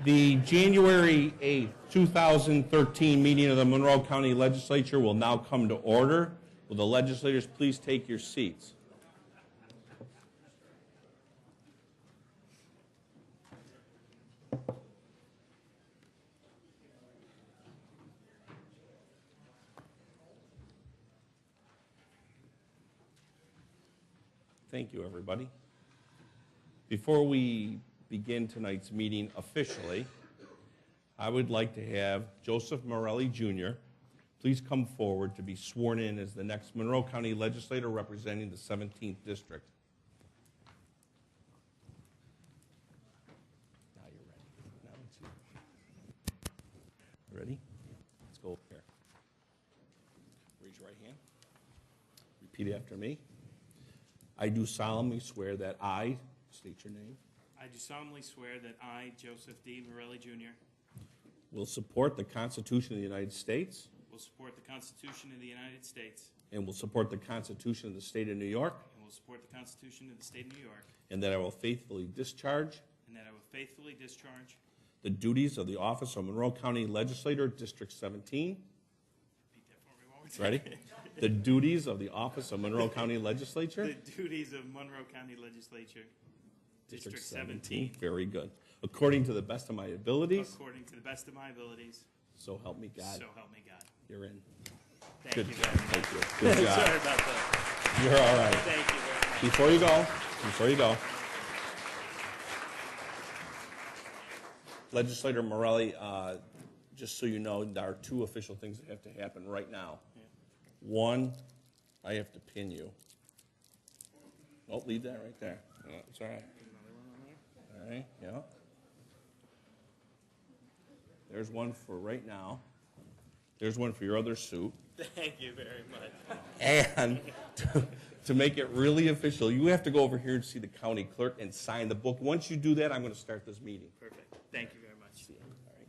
The January 8th, 2013 meeting of the Monroe County Legislature will now come to order. Will the legislators please take your seats? Thank you, everybody. Before we begin tonight's meeting officially, I would like to have Joseph Morelli Jr. please come forward to be sworn in as the next Monroe County legislator representing the 17th District. Now you're ready. Now it's you. Ready? Let's go over here. Raise your right hand. Repeat after me. I do solemnly swear that I, state your name, I do solemnly swear that I, Joseph D. Morelli Jr., will support the Constitution of the United States will support the Constitution of the United States and will support the Constitution of the State of New York, and will support the Constitution of the State of New York, and that I will faithfully discharge the duties of the office of Monroe County Legislator, District 17. Repeat that for me one more time. Ready? The duties of the office of Monroe County Legislature. The duties of Monroe County Legislature, District 17. Very good. According to the best of my abilities. According to the best of my abilities. So help me God. So help me God. You're in. Thank Good you job. very much. Thank you. Good job. Sorry about that. You're all right. Thank you very much. Before you go, Legislator Morelli, just so you know, there are two official things that have to happen right now. Yeah. One, I have to pin you. Oh, leave that right there. Yeah, it's all right. All right, yeah. There's one for right now. There's one for your other suit. Thank you very much. And to make it really official, you have to go over here and see the county clerk and sign the book. Once you do that, I'm going to start this meeting. Perfect. Thank you very much. See you. All right.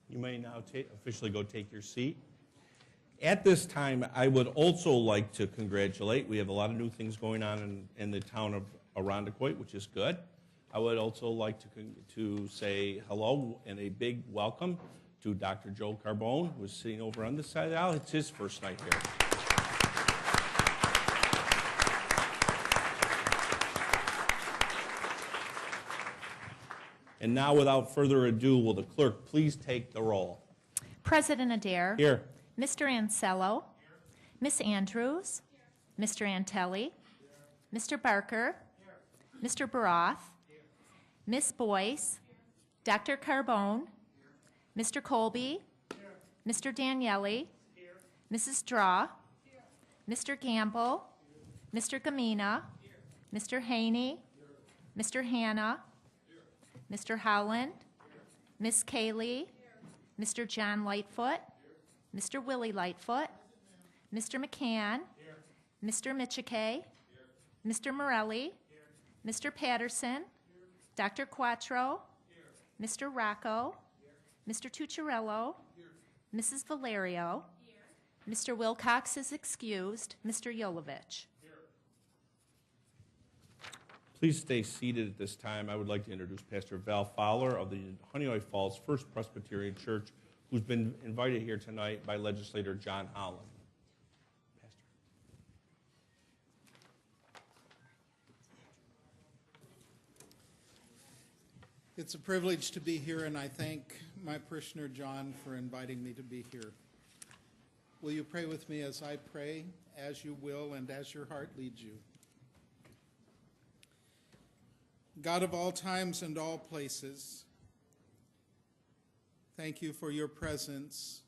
You may now officially go take your seat. At this time, I would also like to congratulate. We have a lot of new things going on in the town of Irondequoit, which is good. I would also like to say hello and a big welcome to Dr. Joe Carbone, who is sitting over on this side of the aisle. It's his first night here. And now, without further ado, will the clerk please take the roll? President Adair. Here. Mr. Ansello. Here. Miss Andrews. Here. Mr. Antelli. Here. Mr. Barker. Here. Mr. Baroth. Here. Miss Boyce. Here. Dr. Carbone. Here. Mr. Colby. Here. Mr. Daniele. Here. Mrs. Draw. Here. Mr. Gamble. Here. Mr. Gamina. Here. Mr. Haney. Here. Mr. Hanna. Mr. Howland, Miss Kaylee, Mr. John Lightfoot, Mr. Willie Lightfoot, Mr. McCann, Mr. Michike, Mr. Morelli, Mr. Patterson, Dr. Quattro, Mr. Rocco, Mr. Tucciarello, Mrs. Valerio, Mr. Wilcox is excused, Mr. Yolovich. Please stay seated at this time. I would like to introduce Pastor Val Fowler of the Honeoye Falls First Presbyterian Church, who's been invited here tonight by Legislator John Holland. Pastor. It's a privilege to be here, and I thank my parishioner John for inviting me to be here. Will you pray with me as I pray, as you will, and as your heart leads you? God of all times and all places, thank you for your presence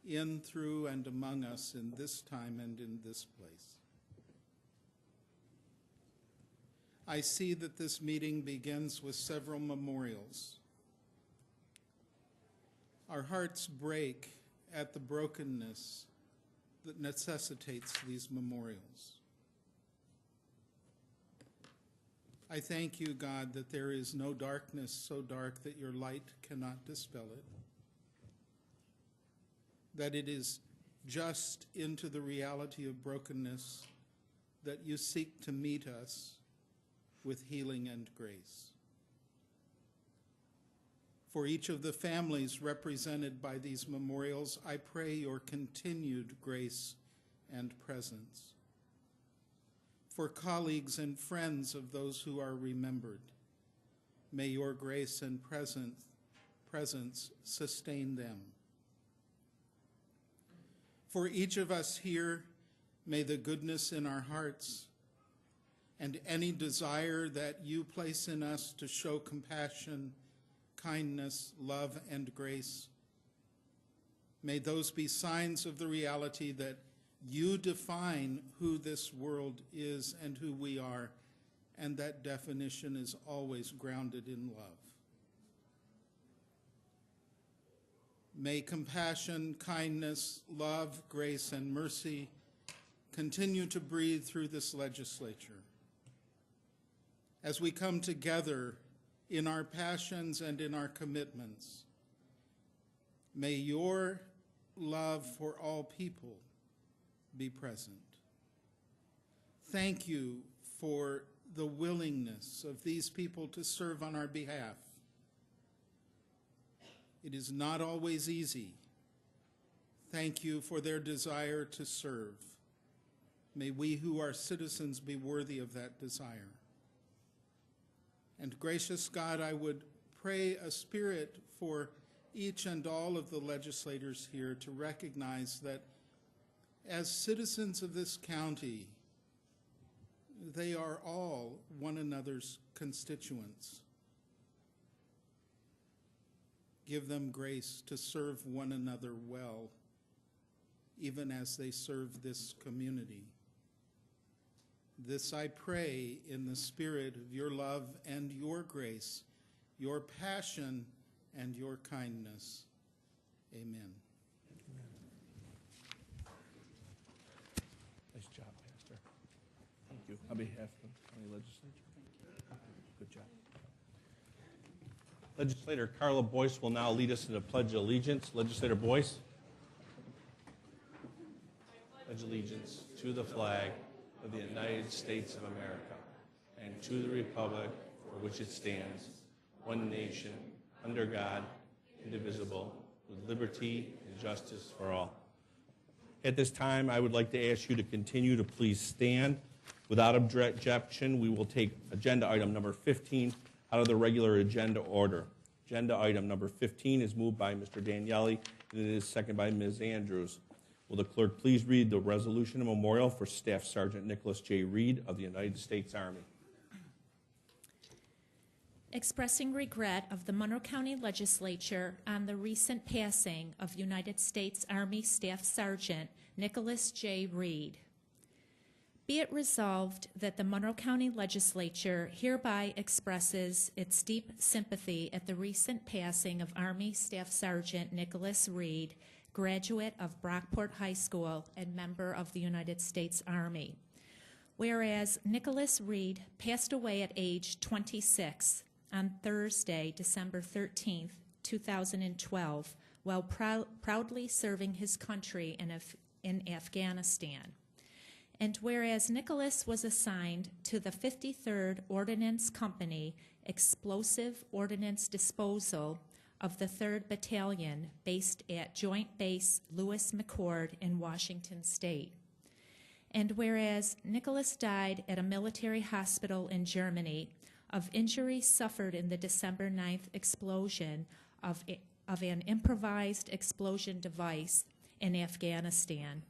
in, through, and among us in this time and in this place. I see that this meeting begins with several memorials. Our hearts break at the brokenness that necessitates these memorials. I thank you, God, that there is no darkness so dark that your light cannot dispel it, that it is just into the reality of brokenness that you seek to meet us with healing and grace. For each of the families represented by these memorials, I pray your continued grace and presence. For colleagues and friends of those who are remembered, may your grace and presence sustain them. For each of us here, may the goodness in our hearts and any desire that you place in us to show compassion, kindness, love, and grace, may those be signs of the reality that you define who this world is and who we are, and that definition is always grounded in love. May compassion, kindness, love, grace, and mercy continue to breathe through this legislature. As we come together in our passions and in our commitments, may your love for all people be present. Thank you for the willingness of these people to serve on our behalf. It is not always easy. Thank you for their desire to serve. May we who are citizens be worthy of that desire. And gracious God, I would pray a spirit for each and all of the legislators here to recognize that as citizens of this county, they are all one another's constituents. Give them grace to serve one another well, even as they serve this community. This I pray in the spirit of your love and your grace, your passion and your kindness. Amen. Nice job, Pastor. Thank you. On behalf of the county legislature. Good job. Legislator Carla Boyce will now lead us in the Pledge of Allegiance. Legislator Boyce. Pledge allegiance to the flag of the United States of America and to the republic for which it stands, one nation, under God, indivisible, with liberty and justice for all. At this time, I would like to ask you to continue to please stand. Without objection, we will take agenda item number 15 out of the regular agenda order. Agenda item number 15 is moved by Mr. Daniele, and it is seconded by Ms. Andrews. Will the clerk please read the resolution and memorial for Staff Sergeant Nicholas J. Reed of the United States Army? Expressing regret of the Monroe County Legislature on the recent passing of United States Army Staff Sergeant Nicholas J. Reed. Be it resolved that the Monroe County Legislature hereby expresses its deep sympathy at the recent passing of Army Staff Sergeant Nicholas Reed, graduate of Brockport High School and member of the United States Army. Whereas Nicholas Reed passed away at age 26 on Thursday, December 13th, 2012, while proudly serving his country in Afghanistan. And whereas Nicholas was assigned to the 53rd Ordnance Company Explosive Ordnance Disposal of the 3rd Battalion based at Joint Base Lewis McChord in Washington State. And whereas Nicholas died at a military hospital in Germany of injuries suffered in the December 9th explosion of an improvised explosion device in Afghanistan.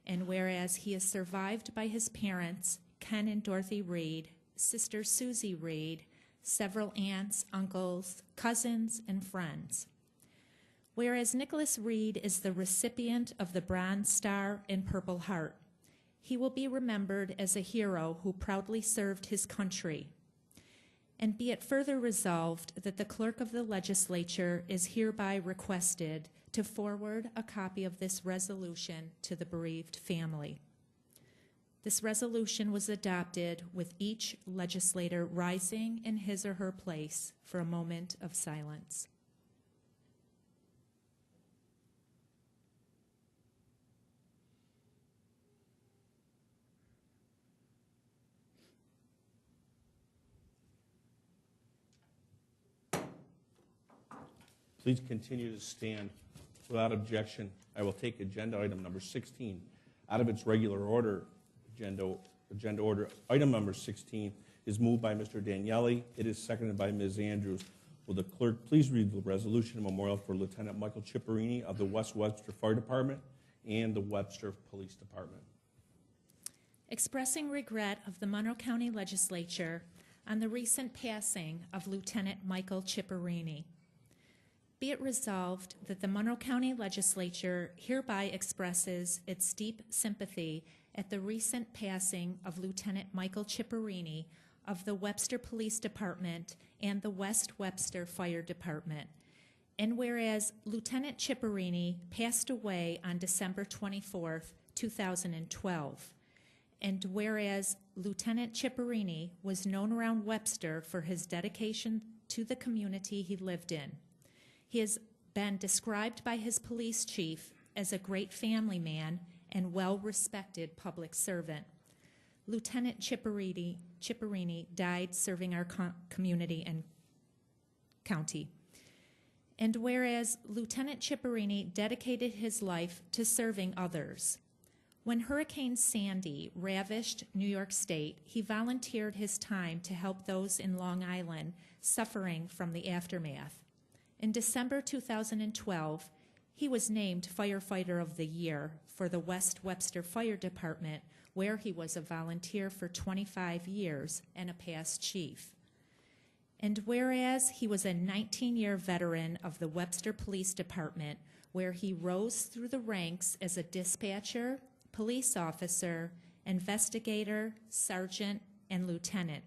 And whereas he is survived by his parents, Ken and Dorothy Reed, sister Susie Reed, several aunts, uncles, cousins, and friends. Whereas Nicholas Reed is the recipient of the Bronze Star and Purple Heart, he will be remembered as a hero who proudly served his country. And be it further resolved that the Clerk of the Legislature is hereby requested to forward a copy of this resolution to the bereaved family. This resolution was adopted with each legislator rising in his or her place for a moment of silence. Please continue to stand. Without objection, I will take agenda item number 16 out of its regular order. Agenda order. Item number 16 is moved by Mr. Daniele. It is seconded by Ms. Andrews. Will the clerk please read the resolution and memorial for Lieutenant Michael Ciparini of the West Webster Fire Department and the Webster Police Department? Expressing regret of the Monroe County Legislature on the recent passing of Lieutenant Michael Ciparini. Be it resolved that the Monroe County Legislature hereby expresses its deep sympathy at the recent passing of Lieutenant Michael Ciparini of the Webster Police Department and the West Webster Fire Department. And whereas Lieutenant Ciparini passed away on December 24th, 2012, and whereas Lieutenant Ciparini was known around Webster for his dedication to the community he lived in. He has been described by his police chief as a great family man and well-respected public servant. Lieutenant Ciparini died serving our community and county. And whereas Lieutenant Ciparini dedicated his life to serving others, when Hurricane Sandy ravished New York State, he volunteered his time to help those in Long Island suffering from the aftermath. In December 2012, he was named Firefighter of the Year for the West Webster Fire Department, where he was a volunteer for 25 years and a past chief. And whereas he was a 19-year veteran of the Webster Police Department, where he rose through the ranks as a dispatcher, police officer, investigator, sergeant, and lieutenant.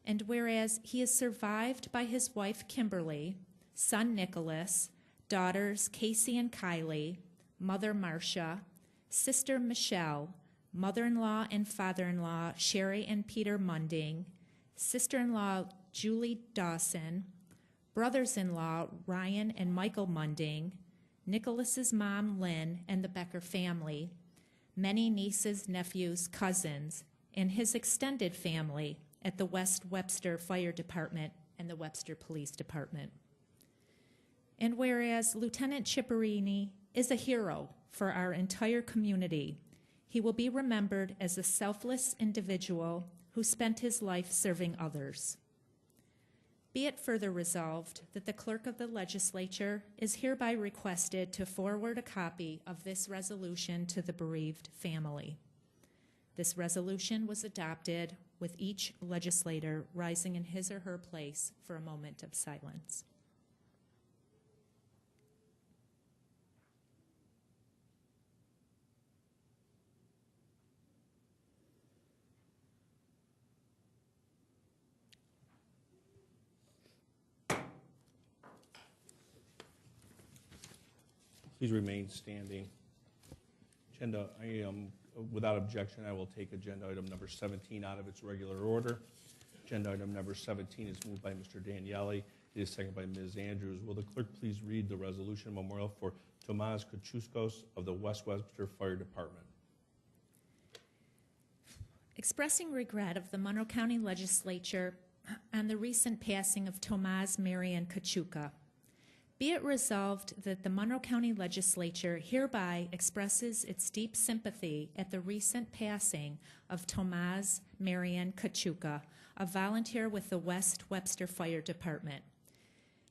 And whereas he is survived by his wife Kimberly, son Nicholas, daughters Casey and Kylie, mother Marcia, sister Michelle, mother-in-law and father-in-law Sherry and Peter Munding, sister-in-law Julie Dawson, brothers-in-law Ryan and Michael Munding, Nicholas's mom Lynn and the Becker family, many nieces, nephews, cousins, and his extended family at the West Webster Fire Department and the Webster Police Department. And whereas Lieutenant Ciparini is a hero for our entire community, he will be remembered as a selfless individual who spent his life serving others. Be it further resolved that the Clerk of the Legislature is hereby requested to forward a copy of this resolution to the bereaved family. This resolution was adopted with each legislator rising in his or her place for a moment of silence. Please remain standing. Without objection, I will take agenda item number 17 out of its regular order. Agenda item number 17 is moved by Mr. Daniele. It is seconded by Ms. Andrews. Will the clerk please read the resolution memorial for Tomas Kochuskos of the West Webster Fire Department? Expressing regret of the Monroe County Legislature on the recent passing of Tomas Marian Kachuka. Be it resolved that the Monroe County Legislature hereby expresses its deep sympathy at the recent passing of Tomas Marian Kachuka, a volunteer with the West Webster Fire Department.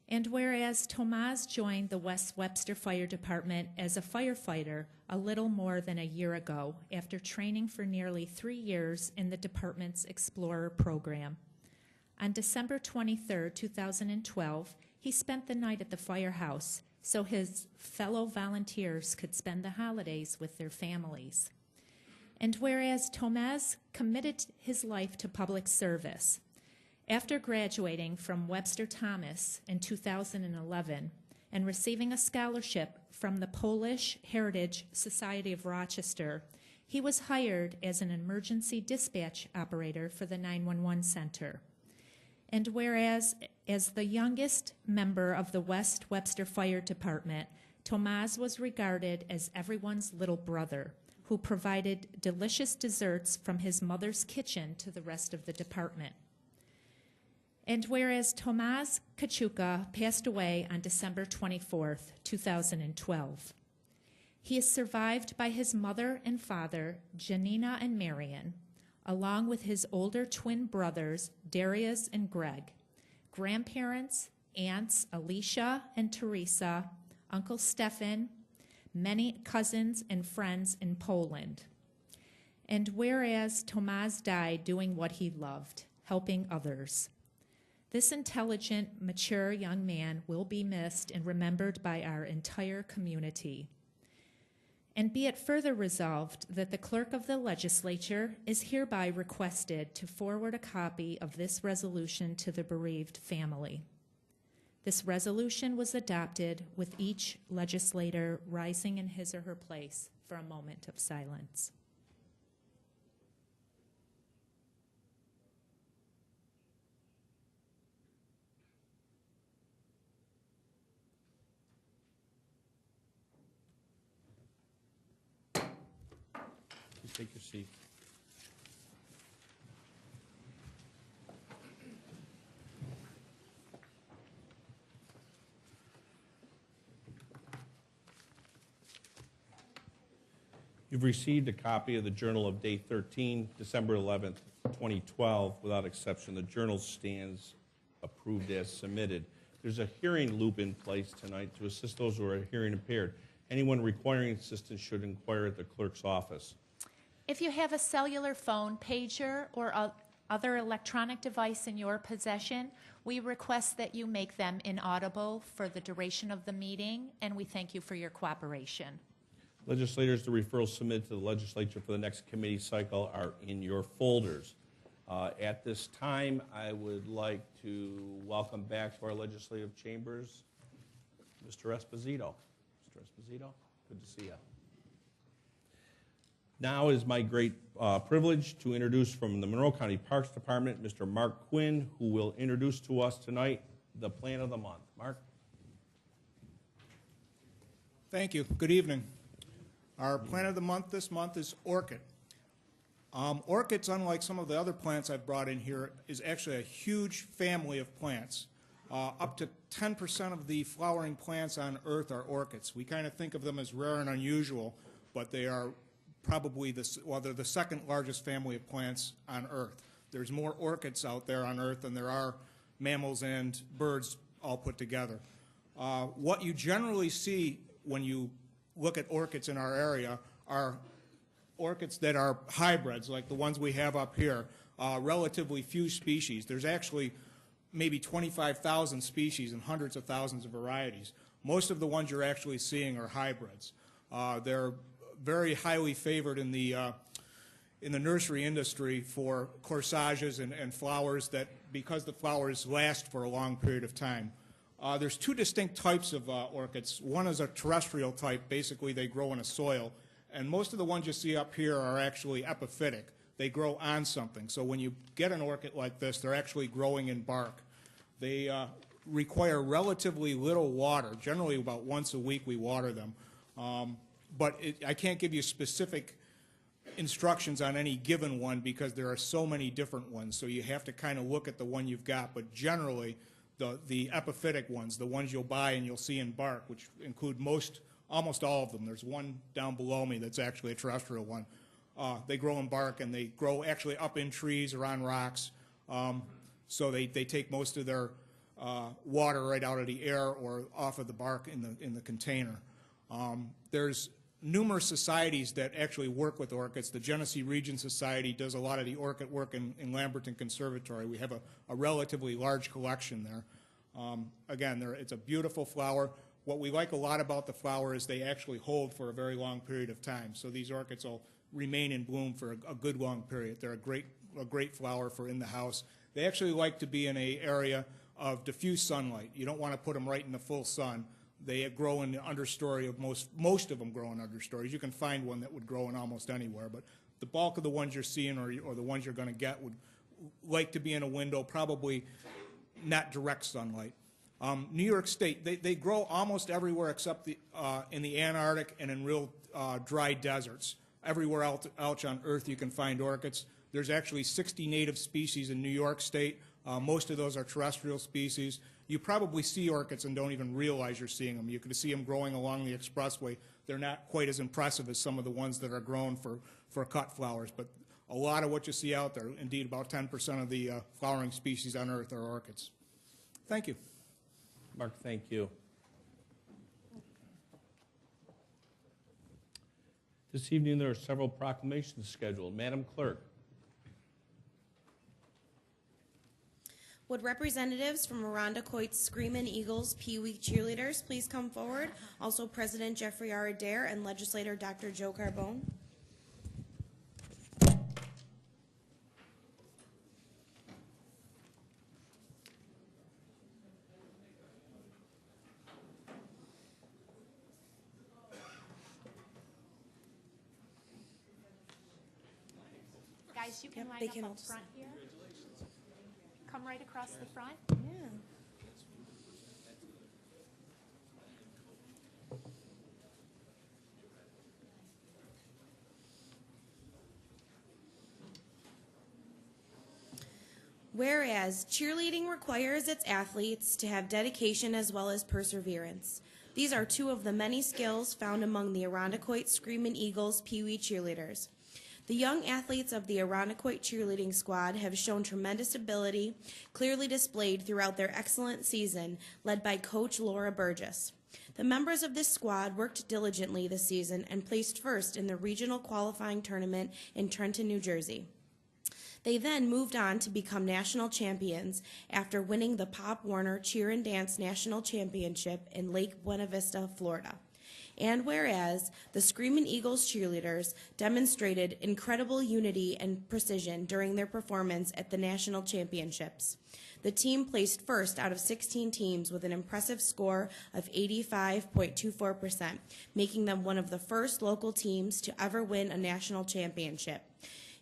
And whereas Tomas joined the West Webster Fire Department as a firefighter a little more than a year ago after training for nearly 3 years in the department's Explorer program. On December 23, 2012, he spent the night at the firehouse so his fellow volunteers could spend the holidays with their families. And whereas Tomas committed his life to public service, after graduating from Webster Thomas in 2011 and receiving a scholarship from the Polish Heritage Society of Rochester, he was hired as an emergency dispatch operator for the 911 Center. And whereas, as the youngest member of the West Webster Fire Department, Tomas was regarded as everyone's little brother, who provided delicious desserts from his mother's kitchen to the rest of the department. And whereas Tomas Kachuka passed away on December 24th, 2012, he is survived by his mother and father, Janina and Marion, along with his older twin brothers, Darius and Greg, grandparents, aunts Alicia and Teresa, Uncle Stefan, many cousins and friends in Poland. And whereas Tomas died doing what he loved, helping others. This intelligent, mature young man will be missed and remembered by our entire community. And be it further resolved that the clerk of the legislature is hereby requested to forward a copy of this resolution to the bereaved family. This resolution was adopted with each legislator rising in his or her place for a moment of silence. Take your seat. You've received a copy of the Journal of Day 13, December 11th, 2012. Without exception, the journal stands approved as submitted. There's a hearing loop in place tonight to assist those who are hearing impaired. Anyone requiring assistance should inquire at the clerk's office. If you have a cellular phone, pager, or other electronic device in your possession, we request that you make them inaudible for the duration of the meeting, and we thank you for your cooperation. Legislators, the referrals submitted to the legislature for the next committee cycle are in your folders. At this time, I would like to welcome back to our legislative chambers Mr. Esposito. Mr. Esposito, good to see you. Now it is my great privilege to introduce from the Monroe County Parks Department, Mr. Mark Quinn, who will introduce to us tonight the plan of the month. Mark? Thank you. Good evening. Our plant of the month this month is orchid. Orchids, unlike some of the other plants I've brought in here, is actually a huge family of plants. Up to 10% of the flowering plants on Earth are orchids. We kind of think of them as rare and unusual, but they are probably they're the second largest family of plants on Earth. There's more orchids out there on Earth than there are mammals and birds all put together. What you generally see when you look at orchids in our area are orchids that are hybrids, like the ones we have up here, relatively few species. There's actually maybe 25,000 species and hundreds of thousands of varieties. Most of the ones you're actually seeing are hybrids. They're very highly favored in the nursery industry for corsages and flowers that, because the flowers last for a long period of time. There's two distinct types of orchids. One is a terrestrial type. Basically, they grow in a soil. And most of the ones you see up here are actually epiphytic. They grow on something. So when you get an orchid like this, they're actually growing in bark. They require relatively little water. Generally, about once a week we water them. But I can't give you specific instructions on any given one because there are so many different ones. So you have to kind of look at the one you've got. But generally, the epiphytic ones, the ones you'll buy and you'll see in bark, which include almost all of them. There's one down below me that's actually a terrestrial one. They grow in bark, and they grow actually up in trees or on rocks. So they take most of their water right out of the air or off of the bark in the container. There's numerous societies that actually work with orchids. The Genesee Region Society does a lot of the orchid work in Lamberton Conservatory. We have a relatively large collection there. Again, it's a beautiful flower. What we like a lot about the flower is they actually hold for a very long period of time. So these orchids will remain in bloom for a good long period. They're a great flower for in the house. They actually like to be in an area of diffuse sunlight. You don't want to put them right in the full sun. They grow in the understory of most of them grow in understories. You can find one that would grow in almost anywhere, but the bulk of the ones you're seeing or the ones you're going to get would like to be in a window, probably not direct sunlight. New York State, they grow almost everywhere except in the Antarctic and in real dry deserts. Everywhere else on Earth you can find orchids. There's actually 60 native species in New York State. Most of those are terrestrial species. You probably see orchids and don't even realize you're seeing them. You can see them growing along the expressway. They're not quite as impressive as some of the ones that are grown for cut flowers, but a lot of what you see out there, indeed about 10% of the flowering species on Earth are orchids. Thank you. Mark, thank you. This evening there are several proclamations scheduled. Madam Clerk. Would representatives from Arundecoit's Screamin' Eagles Pee Wee cheerleaders please come forward? Also President Jeffrey R. Adair and Legislator Dr. Joe Carbone. Guys, you can Yep, line they up can up all just- front here. Come right across the front. Yeah. Whereas cheerleading requires its athletes to have dedication as well as perseverance. These are two of the many skills found among the Arundecoit Screamin' Eagles Pee Wee cheerleaders. The young athletes of the Arundecoit cheerleading squad have shown tremendous ability, clearly displayed throughout their excellent season, led by Coach Laura Burgess. The members of this squad worked diligently this season and placed first in the regional qualifying tournament in Trenton, New Jersey. They then moved on to become national champions after winning the Pop Warner Cheer and Dance National Championship in Lake Buena Vista, Florida. And whereas the Screamin' Eagles cheerleaders demonstrated incredible unity and precision during their performance at the national championships. The team placed first out of 16 teams with an impressive score of 85.24%, making them one of the first local teams to ever win a national championship.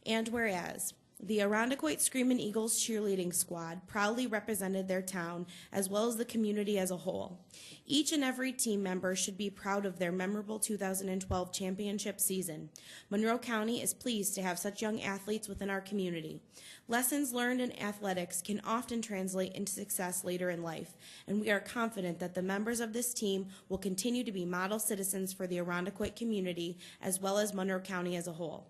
And whereas the Arundecoit Screamin' Eagles cheerleading squad proudly represented their town as well as the community as a whole. Each and every team member should be proud of their memorable 2012 championship season. Monroe County is pleased to have such young athletes within our community. Lessons learned in athletics can often translate into success later in life, and we are confident that the members of this team will continue to be model citizens for the Arundecoit community as well as Monroe County as a whole.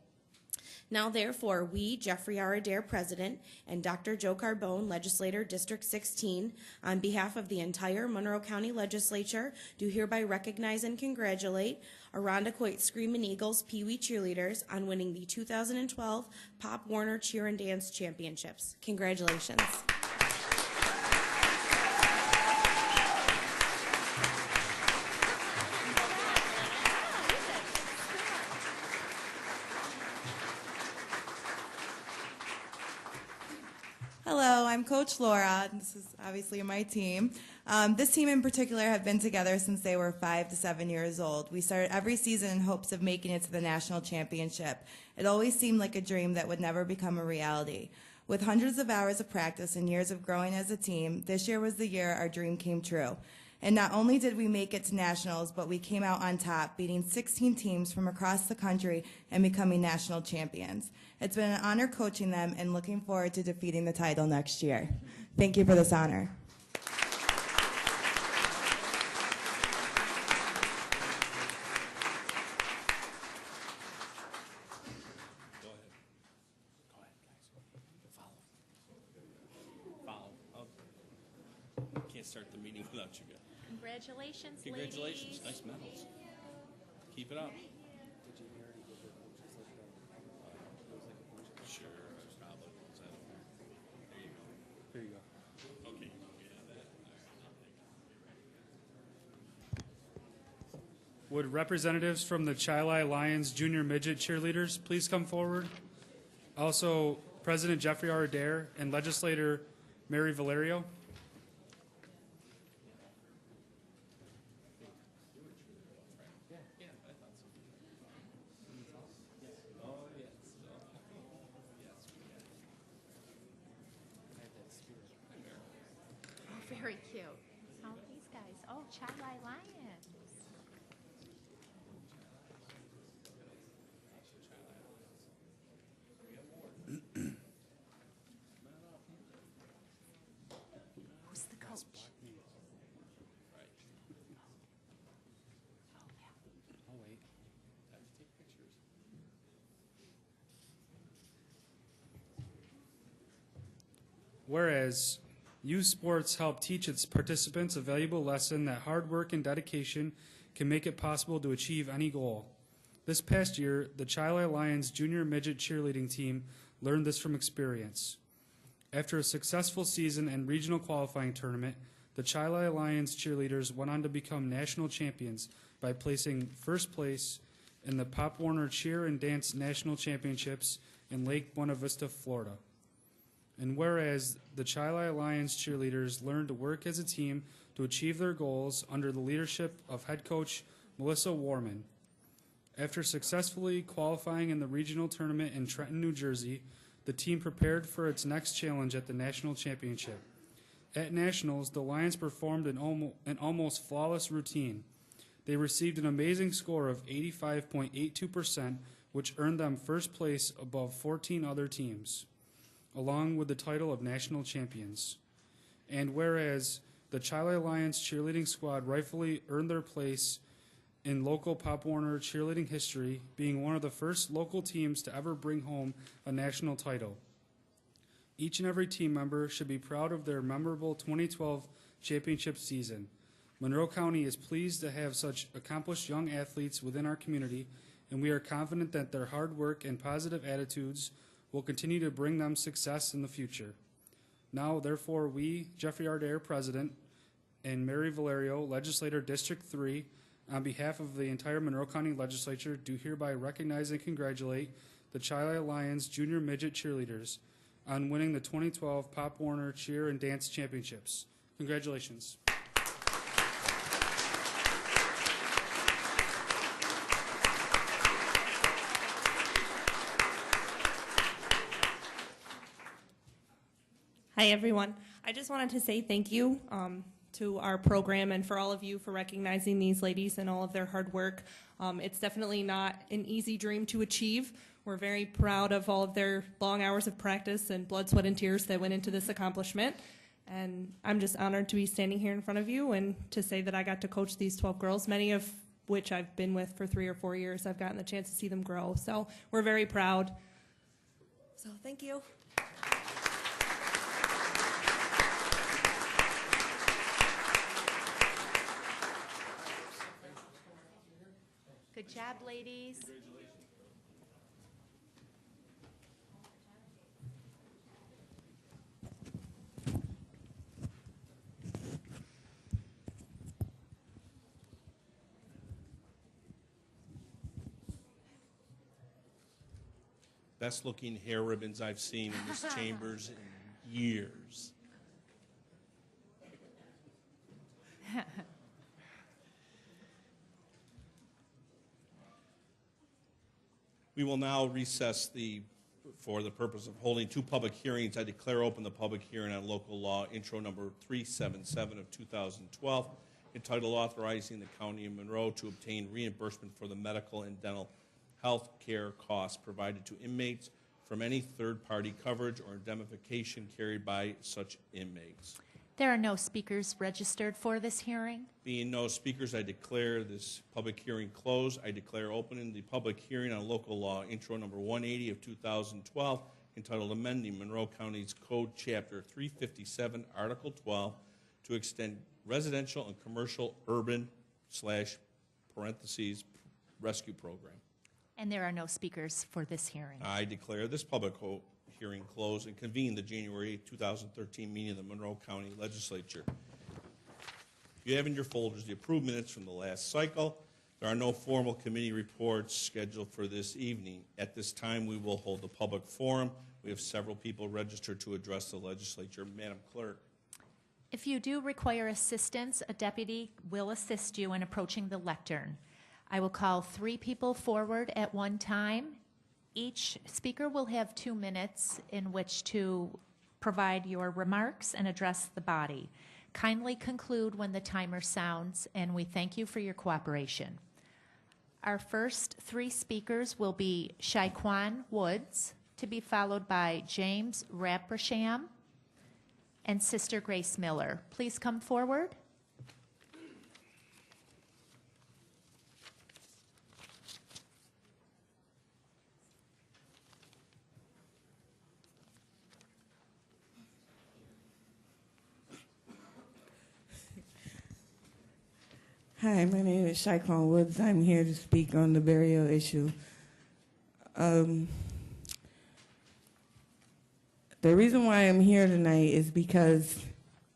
Now, therefore, we, Jeffrey R. Adair, President, and Dr. Joe Carbone, Legislator, District 16, on behalf of the entire Monroe County Legislature, do hereby recognize and congratulate Arundecoit Screamin' Eagles Pee Wee cheerleaders on winning the 2012 Pop Warner Cheer and Dance Championships. Congratulations. Hello, I'm Coach Laura. This is obviously my team. This team in particular have been together since they were 5 to 7 years old. We started every season in hopes of making it to the national championship. It always seemed like a dream that would never become a reality. With hundreds of hours of practice and years of growing as a team, this year was the year our dream came true. And not only did we make it to nationals, but we came out on top, beating 16 teams from across the country and becoming national champions. It's been an honor coaching them and looking forward to defeating the title next year. Thank you for this honor. Can't start the meeting without you guys. Congratulations, Congratulations, ladies. nice medals. Keep it up. Sure, probably. There you go. Okay. Would representatives from the Chili Lions Junior Midget cheerleaders please come forward? Also, President Jeffrey R. Adair and Legislator Mary Valerio. Very cute. Oh, these guys. Oh, Chili Lions. Who's the coach? Whereas youth sports help teach its participants a valuable lesson that hard work and dedication can make it possible to achieve any goal. This past year, the Chili Lions Junior Midget cheerleading team learned this from experience. After a successful season and regional qualifying tournament, the Chili Lions cheerleaders went on to become national champions by placing first place in the Pop Warner Cheer and Dance National Championships in Lake Buena Vista, Florida. And whereas the Chili Lions cheerleaders learned to work as a team to achieve their goals under the leadership of head coach Melissa Warman. After successfully qualifying in the regional tournament in Trenton, New Jersey, the team prepared for its next challenge at the national championship. At nationals, the Lions performed an almost flawless routine. They received an amazing score of 85.82%, which earned them first place above 14 other teams, along with the title of national champions. And whereas the Chili Lions cheerleading squad rightfully earned their place in local Pop Warner cheerleading history, being one of the first local teams to ever bring home a national title. Each and every team member should be proud of their memorable 2012 championship season. Monroe County is pleased to have such accomplished young athletes within our community, and we are confident that their hard work and positive attitudes will continue to bring them success in the future. Now, therefore, we, Jeffrey R. Adair, President, and Mary Valerio, Legislator District 3, on behalf of the entire Monroe County Legislature, do hereby recognize and congratulate the Chili Lions Junior Midget cheerleaders on winning the 2012 Pop Warner Cheer and Dance Championships. Congratulations. Hi, everyone. I just wanted to say thank you to our program and for all of you for recognizing these ladies and all of their hard work. It's definitely not an easy dream to achieve. We're very proud of all of their long hours of practice and blood, sweat, and tears that went into this accomplishment. And I'm just honored to be standing here in front of you and to say that I got to coach these 12 girls, many of which I've been with for 3 or 4 years. I've gotten the chance to see them grow. So we're very proud. So thank you. Good job, ladies. Best looking hair ribbons I've seen in this chambers in years. We will now recess for the purpose of holding 2 public hearings. I declare open the public hearing on local law intro number 377 of 2012 entitled Authorizing the County of Monroe to obtain reimbursement for the medical and dental health care costs provided to inmates from any third-party coverage or indemnification carried by such inmates. There are no speakers registered for this hearing. Being no speakers, I declare this public hearing closed. I declare opening the public hearing on local law intro number 180 of 2012, entitled Amending Monroe County's Code Chapter 357, Article 12, to extend residential and commercial urban / parentheses rescue program. And there are no speakers for this hearing. I declare this public hearing closed and convene the January 2013 meeting of the Monroe County Legislature. You have in your folders the approved minutes from the last cycle. There are no formal committee reports scheduled for this evening. At this time, we will hold a public forum. We have several people registered to address the legislature. Madam Clerk. If you do require assistance, a deputy will assist you in approaching the lectern. I will call 3 people forward at one time. Each speaker will have 2 minutes in which to provide your remarks and address the body. Kindly conclude when the timer sounds, and we thank you for your cooperation. Our first 3 speakers will be Shaquan Woods, to be followed by James Rampersham and Sister Grace Miller. Please come forward. Hi, my name is Shaquan Woods. I'm here to speak on the burial issue. The reason why I'm here tonight is because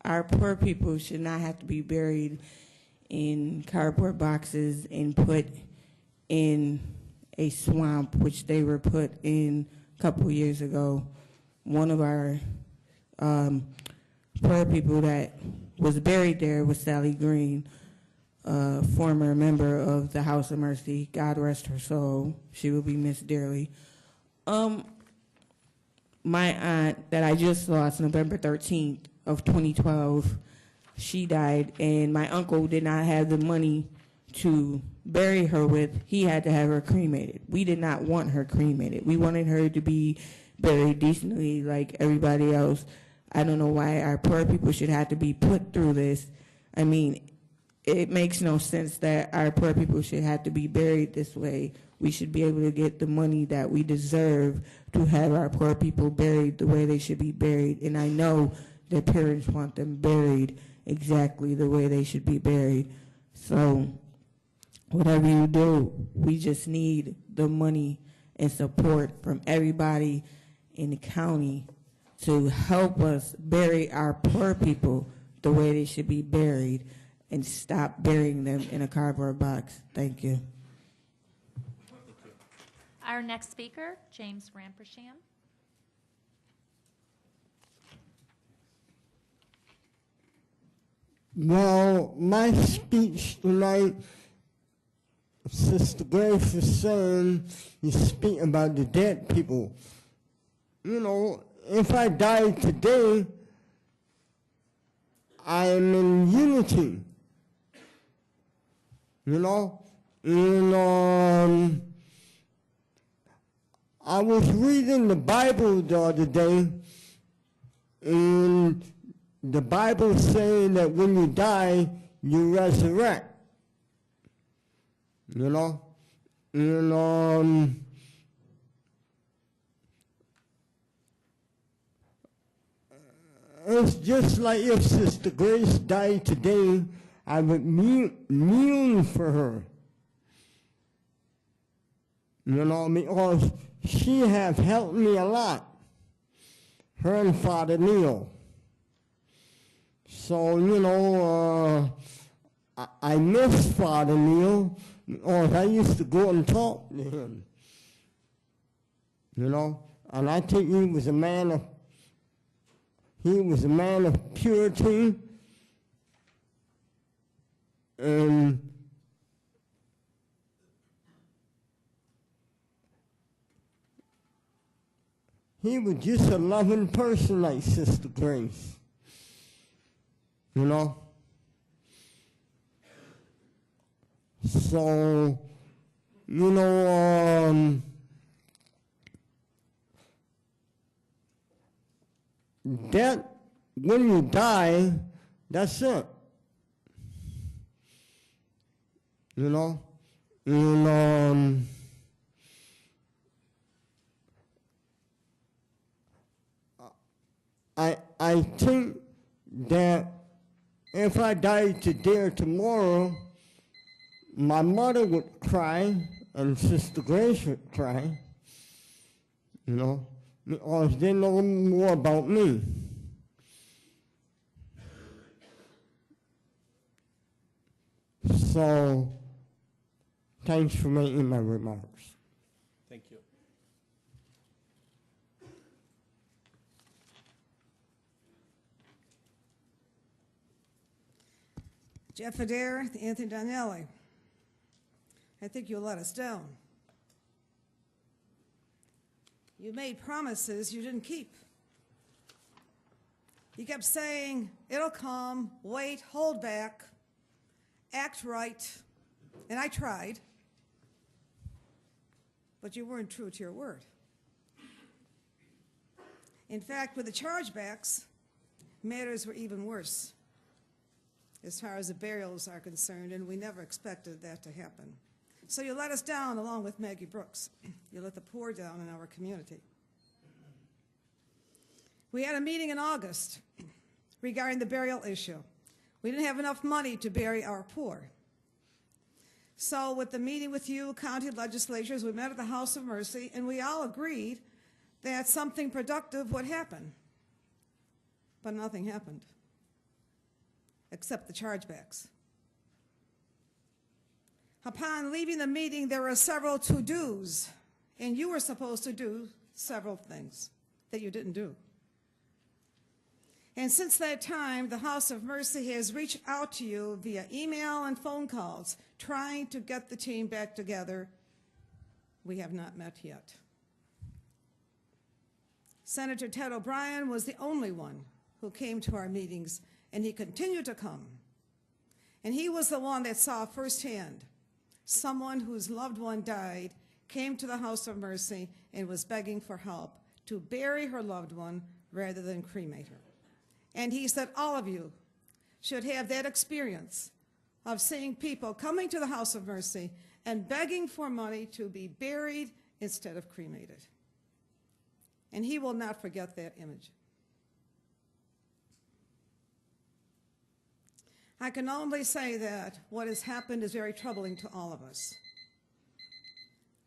our poor people should not have to be buried in cardboard boxes and put in a swamp, which they were put in a couple years ago. One of our poor people that was buried there was Sally Green, former member of the House of Mercy. God rest her soul. She will be missed dearly. My aunt that I just lost November 13th of 2012, she died, and my uncle did not have the money to bury her with. He had to have her cremated. We did not want her cremated. We wanted her to be buried decently like everybody else. I don't know why our poor people should have to be put through this. I mean, it makes no sense that our poor people should have to be buried this way. We should be able to get the money that we deserve to have our poor people buried the way they should be buried. And I know their parents want them buried exactly the way they should be buried. So whatever you do, we just need the money and support from everybody in the county to help us bury our poor people the way they should be buried and stop burying them in a cardboard box. Thank you. Our next speaker, James Rampersham. Well, my speech tonight, Sister Grace is saying, you speak about the dead people. You know, if I die today, I am in unity. You know, and I was reading the Bible the other day, and the Bible is saying that when you die, you resurrect. You know, and it's just like if Sister Grace died today, I would kneel for her. You know, because she have helped me a lot, her and Father Neil. So, you know, I miss Father Neil, because I used to go and talk to him. You know, and I think he was a man of purity, and he was just a loving person like Sister Grace, you know. So, you know, that when you die, that's it. You know, and I think that if I died today or tomorrow, my mother would cry and Sister Grace would cry, you know, because they know more about me. So, thanks for making my remarks. Thank you. Jeff Adair, Anthony Donnelly, I think you let us down. You made promises you didn't keep. You kept saying, it'll come, wait, hold back, act right, and I tried, but you weren't true to your word. In fact, with the chargebacks, matters were even worse as far as the burials are concerned, and we never expected that to happen. So you let us down along with Maggie Brooks. You let the poor down in our community. We had a meeting in August regarding the burial issue. We didn't have enough money to bury our poor. So with the meeting with you, county legislatures, we met at the House of Mercy, and we all agreed that something productive would happen. But nothing happened, except the chargebacks. Upon leaving the meeting, there were several to-dos, and you were supposed to do several things that you didn't do. And since that time, the House of Mercy has reached out to you via email and phone calls, trying to get the team back together. We have not met yet. Senator Ted O'Brien was the only one who came to our meetings, and he continued to come. And he was the one that saw firsthand someone whose loved one died came to the House of Mercy and was begging for help to bury her loved one rather than cremate her. And he said all of you should have that experience of seeing people coming to the House of Mercy and begging for money to be buried instead of cremated. And he will not forget that image. I can only say that what has happened is very troubling to all of us.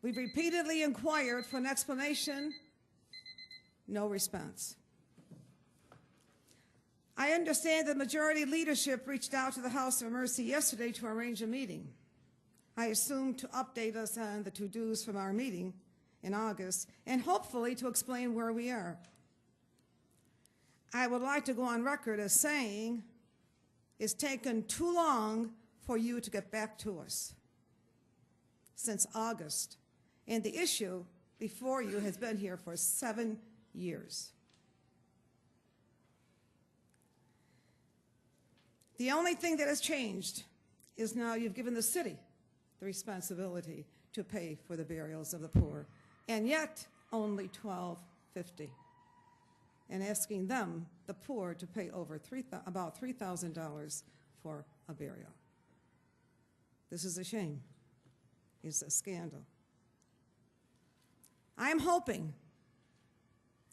We've repeatedly inquired for an explanation, no response. I understand the majority leadership reached out to the House of Mercy yesterday to arrange a meeting. I assume to update us on the to-dos from our meeting in August, and hopefully to explain where we are. I would like to go on record as saying it's taken too long for you to get back to us since August, and the issue before you has been here for 7 years. The only thing that has changed is now you've given the city the responsibility to pay for the burials of the poor, and yet only $1,250, and asking them, the poor, to pay over about $3,000 for a burial. This is a shame. It's a scandal. I am hoping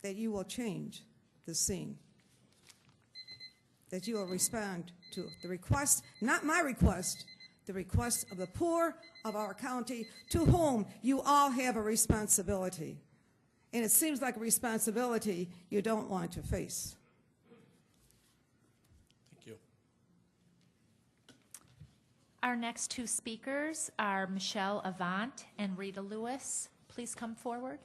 that you will change the scene, that you will respond to the request, not my request, the request of the poor of our county, to whom you all have a responsibility. And it seems like a responsibility you don't want to face. Thank you. Our next two speakers are Michelle Avant and Rita Lewis. Please come forward.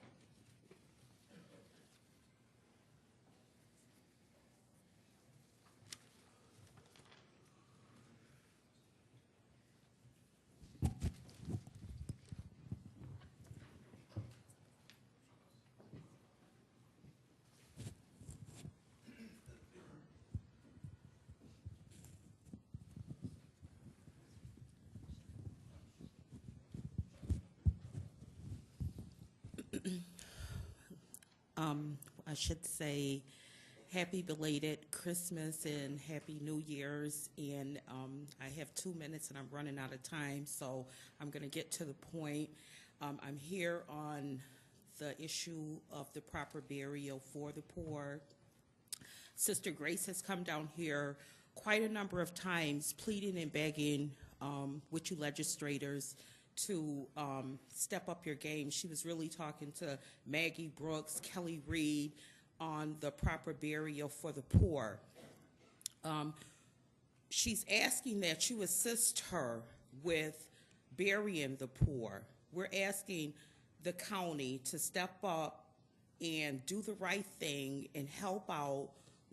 I should say happy belated Christmas and happy New Year's. And I have 2 minutes and I'm running out of time, so I'm going to get to the point. I'm here on the issue of the proper burial for the poor. Sister Grace has come down here quite a number of times pleading and begging with you legislators to step up your game. She was really talking to Maggie Brooks, Kelly Reed on the proper burial for the poor. She's asking that you assist her with burying the poor. We're asking the county to step up and do the right thing and help out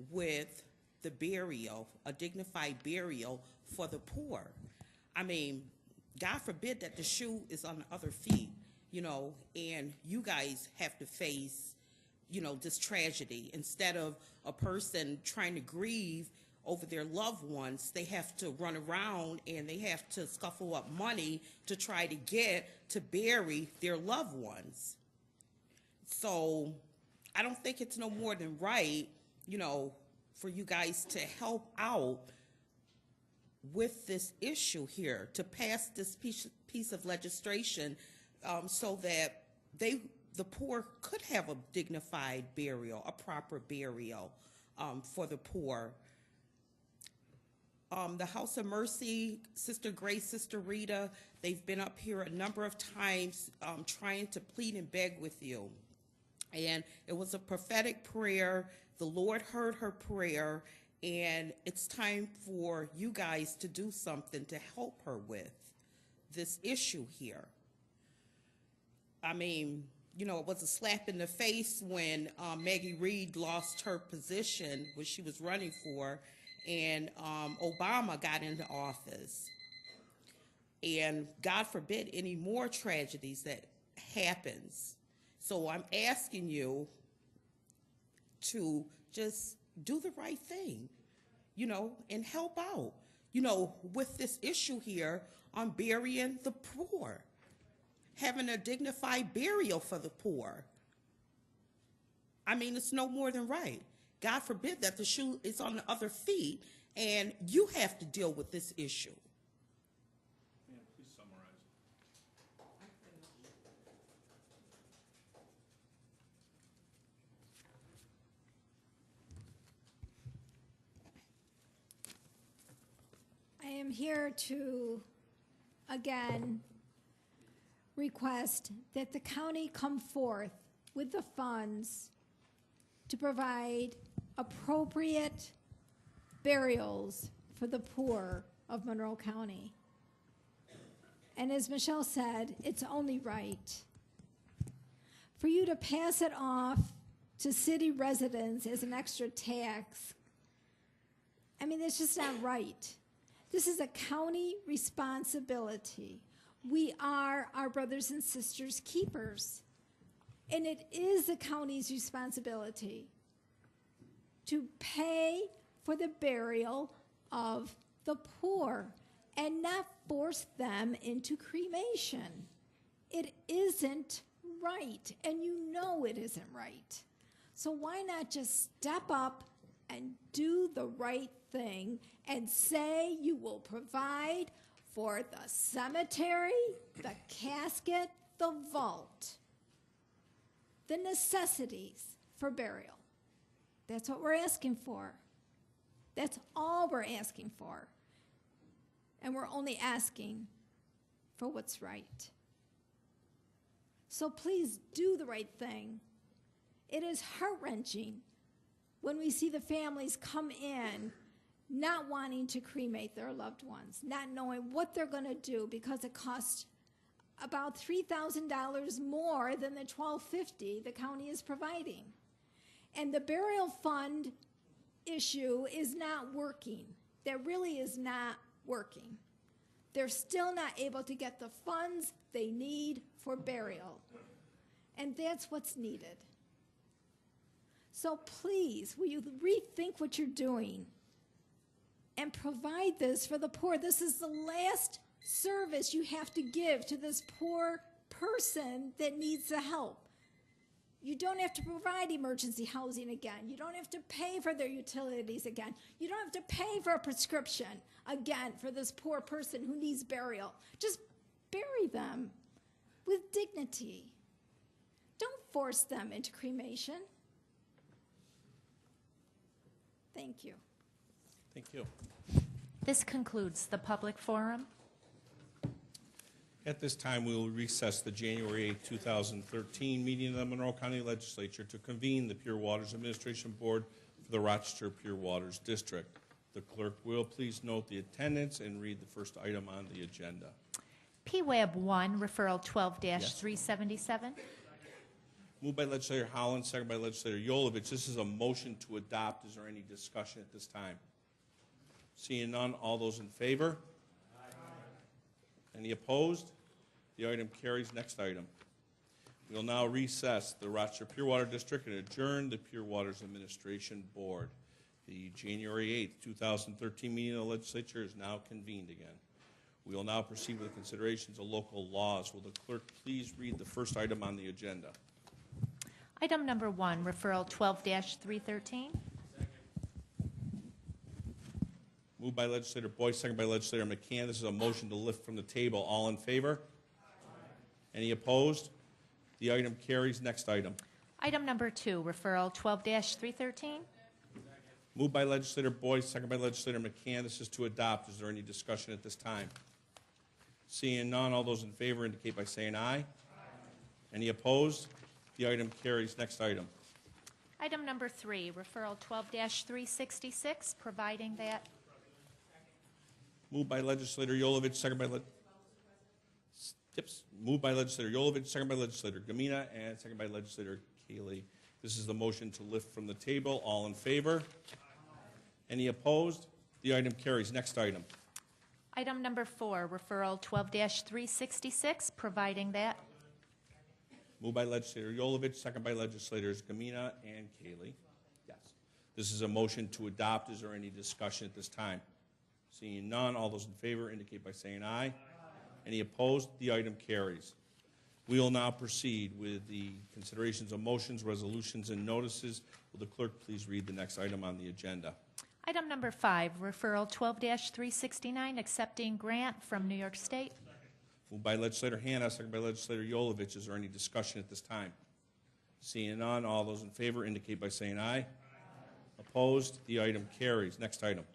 with the burial, a dignified burial for the poor. I mean, God forbid that the shoe is on the other feet, you know, and you guys have to face, you know, this tragedy. Instead of a person trying to grieve over their loved ones, they have to run around and they have to scuffle up money to try to get to bury their loved ones. So I don't think it's no more than right, you know, for you guys to help out with this issue here, to pass this piece of legislation so that the poor could have a dignified burial, a proper burial for the poor. The House of Mercy, Sister Grace, Sister Rita, they've been up here a number of times trying to plead and beg with you. And it was a prophetic prayer. The Lord heard her prayer, and it's time for you guys to do something to help her with this issue here. I mean, you know, it was a slap in the face when Maggie Reed lost her position, which she was running for, and Obama got into office. And God forbid any more tragedies that happens. So I'm asking you to just do the right thing, you know, and help out, you know, with this issue here on burying the poor, having a dignified burial for the poor. I mean, it's no more than right. God forbid that the shoe is on the other feet and you have to deal with this issue. Yeah, please summarize. I am here to, again, request that the county come forth with the funds to provide appropriate burials for the poor of Monroe County. And as Michelle said, it's only right. For you to pass it off to city residents as an extra tax, I mean, it's just not right. This is a county responsibility. We are our brothers and sisters' keepers. And it is the county's responsibility to pay for the burial of the poor and not force them into cremation. It isn't right, and you know it isn't right. So why not just step up and do the right thing and say you will provide for the cemetery, the casket, the vault, the necessities for burial. That's what we're asking for. That's all we're asking for. And we're only asking for what's right. So please do the right thing. It is heart-wrenching when we see the families come in not wanting to cremate their loved ones, not knowing what they're going to do because it costs about $3,000 more than the $1,250 the county is providing. And the burial fund issue is not working. That really is not working. They're still not able to get the funds they need for burial. And that's what's needed. So please, will you rethink what you're doing and provide this for the poor? This is the last service you have to give to this poor person that needs the help. You don't have to provide emergency housing again. You don't have to pay for their utilities again. You don't have to pay for a prescription again for this poor person who needs burial. Just bury them with dignity. Don't force them into cremation. Thank you. Thank you. This concludes the public forum. At this time, we will recess the January 8, 2013 meeting of the Monroe County Legislature to convene the Pure Waters Administration Board for the Rochester Pure Waters District. The clerk will please note the attendance and read the first item on the agenda. PWAB 1, referral 12-377. Moved by Legislator Holland, second by Legislator Yolovich. This is a motion to adopt. Is there any discussion at this time? Seeing none, all those in favor? Any opposed? The item carries. Next item. We will now recess the Rochester Pure Water District and adjourn the Pure Waters Administration Board. The January 8, 2013 meeting of the Legislature is now convened again. We will now proceed with the considerations of local laws. Will the clerk please read the first item on the agenda? Item number 1, referral 12-313. Moved by Legislator Boyce, second by Legislator McCann. This is a motion to lift from the table. All in favor? Any opposed? The item carries. Next item. Item number 2, referral 12-313. Moved by Legislator Boyce, second by Legislator McCann. This is to adopt. Is there any discussion at this time? Seeing none, all those in favor indicate by saying aye. Any opposed? The item carries. Next item. Item number 3, referral 12-366, providing that. Moved by Legislator Yolovich, second by Moved by Legislator Yolovich, second by Legislator Gamina, and second by Legislator Cayley. This is the motion to lift from the table. All in favor? Any opposed? The item carries. Next item. Item number 4, referral 12-366, providing that. Moved by Legislator Yolovich, second by Legislators Gamina and Cayley. Yes. This is a motion to adopt. Is there any discussion at this time? Seeing none, all those in favor indicate by saying aye. Any opposed? The item carries. We will now proceed with the considerations of motions, resolutions, and notices. Will the clerk please read the next item on the agenda? Item number 5, referral 12-369, accepting grant from New York State. Moved by Legislator Hannah, second by Legislator Yolovich. Is there any discussion at this time? Seeing none, all those in favor indicate by saying aye. Opposed? The item carries. Next item.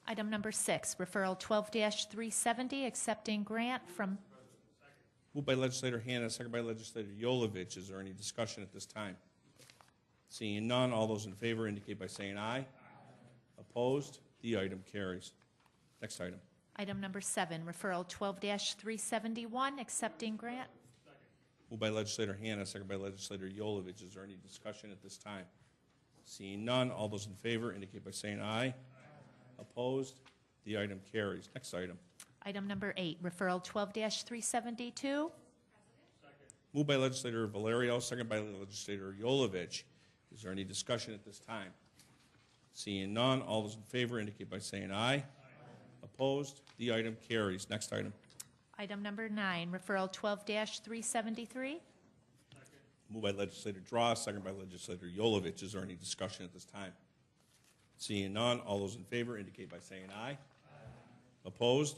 Item number 6, referral 12-370, accepting grant from. Moved by Legislator Hannah, second by Legislator Yolovich. Is there any discussion at this time? Seeing none, all those in favor indicate by saying aye. Opposed? The item carries. Next item. Item number 7, referral 12-371, accepting grant. Moved by Legislator Hannah, second by Legislator Yolovich. Is there any discussion at this time? Seeing none, all those in favor indicate by saying aye. Opposed? The item carries. Next item. Item number 8, referral 12-372. Moved by Legislator Valerio, second by Legislator Yolovich. Is there any discussion at this time? Seeing none, all those in favor indicate by saying aye. Opposed? The item carries. Next item. Item number 9, referral 12-373. Moved by Legislator Draw, second by Legislator Yolovich. Is there any discussion at this time? Seeing none, all those in favor indicate by saying aye. Opposed?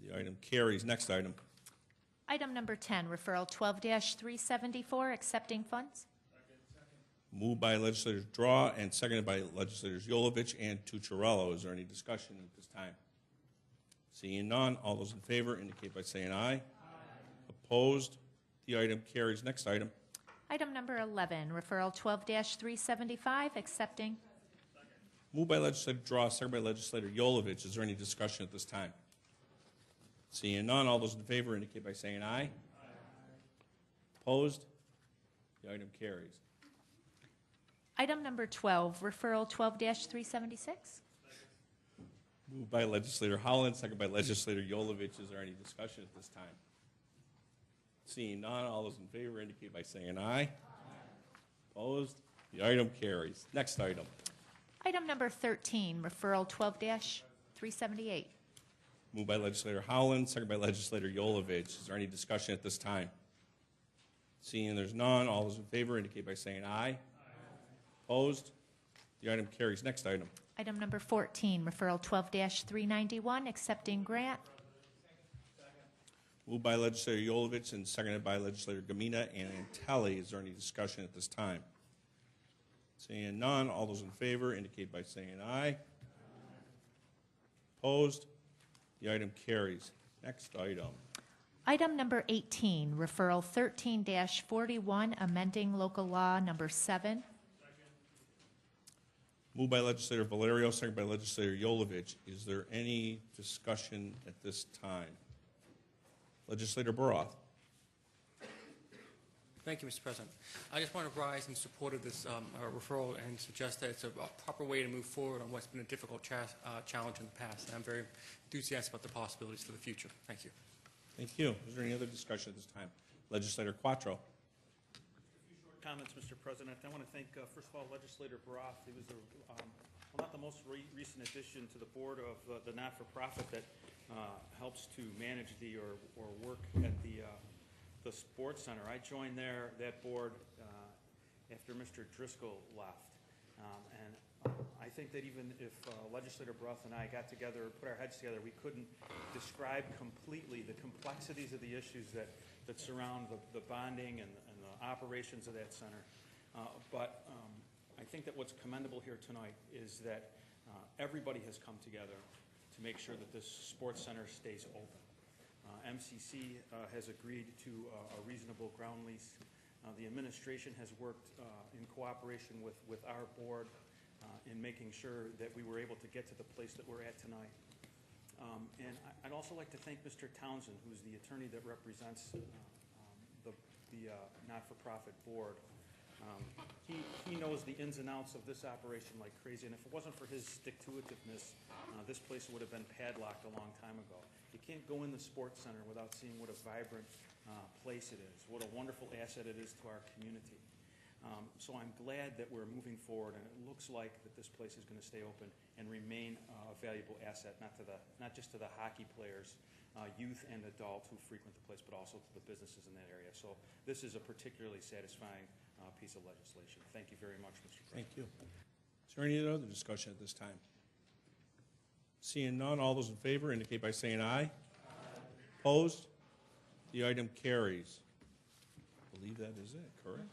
The item carries. Next item. Item number 10, referral 12-374, accepting funds. Moved by Legislators Draw and seconded by Legislators Yolovich and Tucciarello. Is there any discussion at this time? Seeing none, all those in favor indicate by saying aye. Opposed? The item carries. Next item. Item number 11, referral 12-375, accepting. Moved by Legislator Draw, seconded by Legislator Yolovich. Is there any discussion at this time? Seeing none, all those in favor indicate by saying aye. Opposed? The item carries. Item number 12, referral 12-376. Moved by Legislator Holland, seconded by Legislator Yolovich. Is there any discussion at this time? Seeing none, all those in favor indicate by saying aye. Opposed? The item carries. Next item. Item number 13, referral 12-378. Moved by Legislator Holland, seconded by Legislator Yolovich. Is there any discussion at this time? Seeing there's none, all those in favor indicate by saying aye. Opposed? The item carries. Next item. Item number 14, referral 12-391, accepting grant. Moved by Legislator Yolovich and seconded by Legislator Gamina and Antelli. Is there any discussion at this time? Seeing none, all those in favor indicate by saying aye. Opposed? The item carries. Next item. Item number 18, referral 13-41, amending local law number 7. Moved by Legislator Valerio, seconded by Legislator Yolovich. Is there any discussion at this time? Legislator Baroth. Thank you, Mr. President. I just want to rise in support of this referral and suggest that it's a proper way to move forward on what's been a difficult challenge in the past. And I'm very enthusiastic about the possibilities for the future. Thank you. Thank you. Is there any other discussion at this time? Legislator Quattro. Comments, Mr. President. I want to thank, first of all, Legislator Baroth. He was not the most recent addition to the board of the not-for-profit that helps to manage or work at the sports center. I joined that board after Mr. Driscoll left, and I think that even if Legislator Baroth and I got together, put our heads together, we couldn't describe completely the complexities of the issues that surround the bonding and the operations of that center. But I think that what's commendable here tonight is that everybody has come together to make sure that this sports center stays open. MCC has agreed to a reasonable ground lease. The administration has worked in cooperation with our board in making sure that we were able to get to the place that we're at tonight. And I'd also like to thank Mr. Townsend, who's the attorney that represents the not-for-profit board. He knows the ins and outs of this operation like crazy, and if it wasn't for his stick-to-itiveness, this place would have been padlocked a long time ago. You can't go in the sports center without seeing what a vibrant place it is, what a wonderful asset it is to our community. So I'm glad that we're moving forward, and it looks like that this place is going to stay open and remain a valuable asset, not just to the hockey players, youth and adult who frequent the place, but also to the businesses in that area. So this is a particularly satisfying piece of legislation. Thank you very much, Mr. President. Thank you. Is there any other discussion at this time? Seeing none, all those in favor indicate by saying aye. Opposed? The item carries. I believe that is it, correct?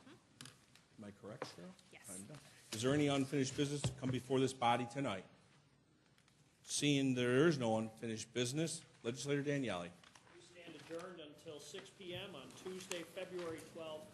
Am I correct, Cheryl? Yes. I'm done. Is there any unfinished business to come before this body tonight? Seeing there is no unfinished business, Legislator Daniele. We stand adjourned until 6 p.m. on Tuesday, February 12th,